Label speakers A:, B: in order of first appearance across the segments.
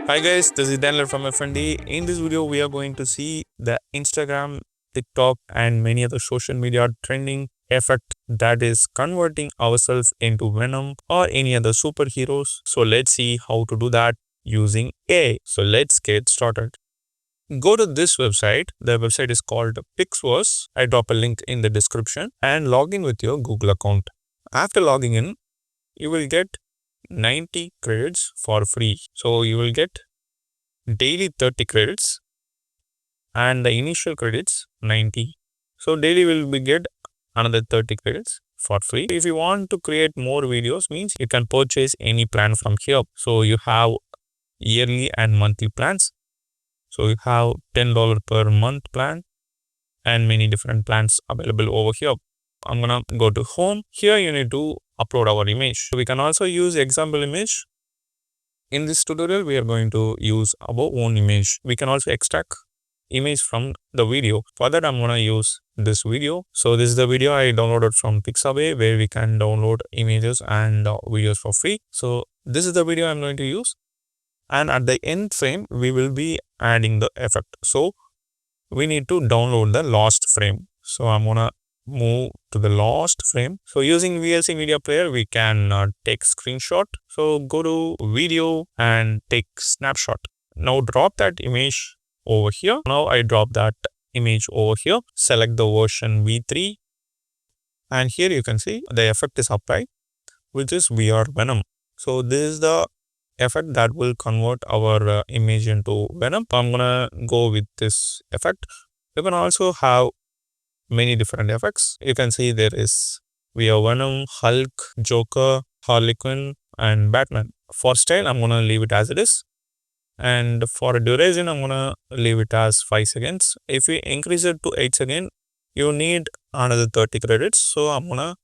A: Hi guys, this is Daniel from FND. In this video, we are going to see the Instagram, TikTok and many other social media trending effect that is converting ourselves into Venom or any other superheroes. So let's see how to do that using AI. So let's get started. Go to this website. The website is called Pixverse. I drop a link in the description and log in with your Google account. After logging in, you will get 90 credits for free. So you will get daily 30 credits and the initial credits 90. So daily will be get another 30 credits for free. If you want to create more videos, means you can purchase any plan from here. So you have yearly and monthly plans. So you have $10 per month plan and many different plans available over here. I'm gonna go to home. Here you need to upload our image. So we can also use example image. In this tutorial, we are going to use our own image. We can also extract image from the video. For that, I'm gonna use this video. So this is the video I downloaded from Pixabay, where we can download images and videos for free. So this is the video I'm going to use. And at the end frame, we will be adding the effect. So we need to download the last frame. So I'm gonna move to the last frame. So using VLC media player, we can take screenshot. So go to video and take snapshot. Now drop that image over here. Now I drop that image over here. Select the version V3. And here you can see the effect is applied, which is VR Venom. So this is the effect that will convert our image into Venom. I'm gonna go with this effect. You can also have many different effects. You can see there is VR Venom, Hulk, Joker, Harley Quinn and Batman. For style, I'm gonna leave it as it is. And for duration, I'm gonna leave it as 5 seconds. If we increase it to 8 seconds, you need another 30 credits. So I'm gonna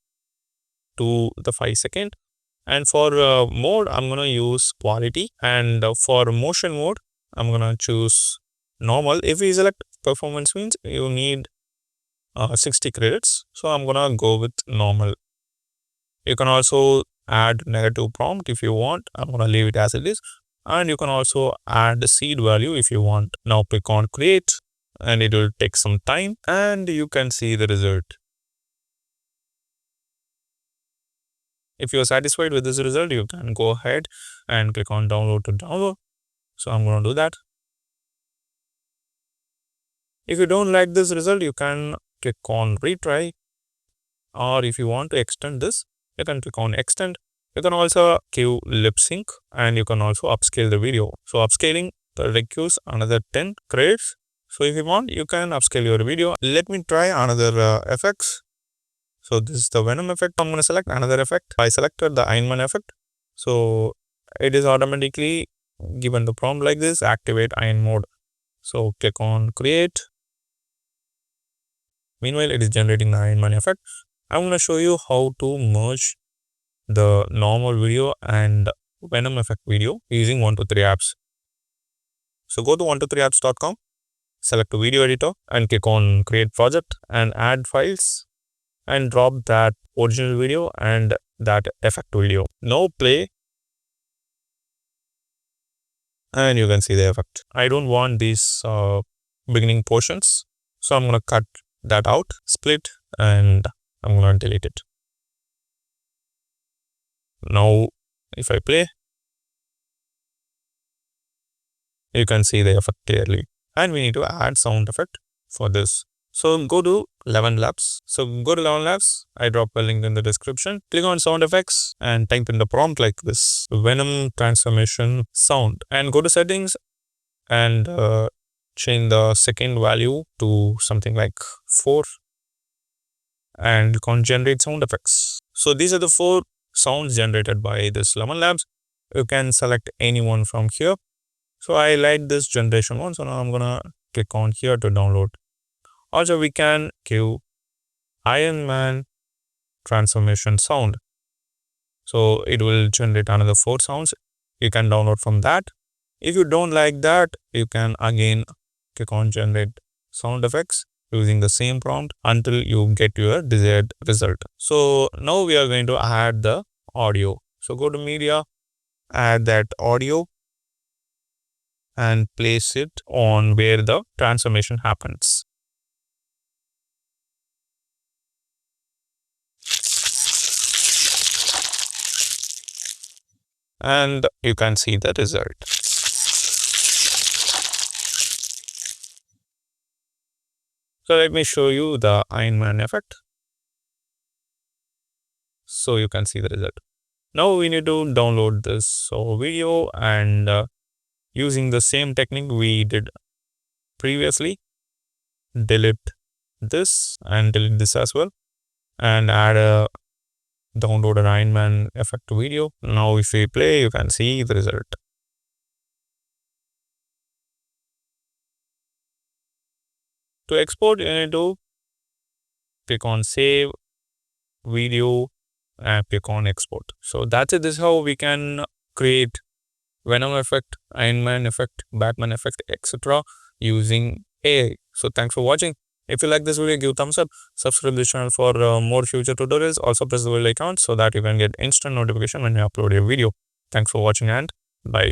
A: do the 5 second. And for mode, I'm gonna use quality. And for motion mode, I'm gonna choose normal. If we select performance, means you need 60 credits. So I'm gonna go with normal. You can also add negative prompt if you want. I'm gonna leave it as it is. And you can also add the seed value if you want. Now click on create and it will take some time and you can see the result. If you are satisfied with this result, you can go ahead and click on download to download. So I'm going to do that. If you don't like this result, you can click on retry. Or if you want to extend this, you can click on extend. You can also give lip sync and you can also upscale the video. So upscaling requires another 10 credits. So if you want, you can upscale your video. Let me try another effects. So this is the Venom effect. I'm going to select another effect. I selected the Iron Man effect. So it is automatically given the prompt like this, activate Iron mode. So click on create. Meanwhile, it is generating the Iron Man effect. I'm going to show you how to merge the normal video and Venom effect video using 123 apps. So go to 123apps.com, select a video editor and click on create project and add files and drop that original video and that effect video. Now play and you can see the effect. I don't want these beginning portions. So I'm going to cut that out, split and I'm going to delete it. Now if I play, you can see the effect clearly. And we need to add sound effect for this. So go to 11 labs. So go to 11 labs. I drop a link in the description. Click on sound effects and type in the prompt like this, Venom transformation sound, and go to settings and change the second value to something like 4 and click on generate sound effects. So these are the 4 sounds generated by this 11 labs. You can select any one from here. So I like this generation one. So now I'm gonna click on here to download. Also, we can give Iron Man transformation sound. So it will generate another 4 sounds. You can download from that. If you don't like that, you can again click on generate sound effects using the same prompt until you get your desired result. So now we are going to add the audio. So go to media, add that audio and place it on where the transformation happens. And you can see the result. So let me show you the Iron Man effect. So you can see the result. Now we need to download this video, and using the same technique we did previously, delete this and delete this as well, and add a downloaded Iron Man effect video. Now if we play, you can see the result. To export, you need to click on save video and click on export. So that's it. This is how we can create Venom effect, Iron Man effect, Batman effect, etc. using AI. So thanks for watching. If you like this video, give thumbs up, subscribe to this channel for more future tutorials. Also press the bell icon so that you can get instant notification when I upload a video. Thanks for watching and bye.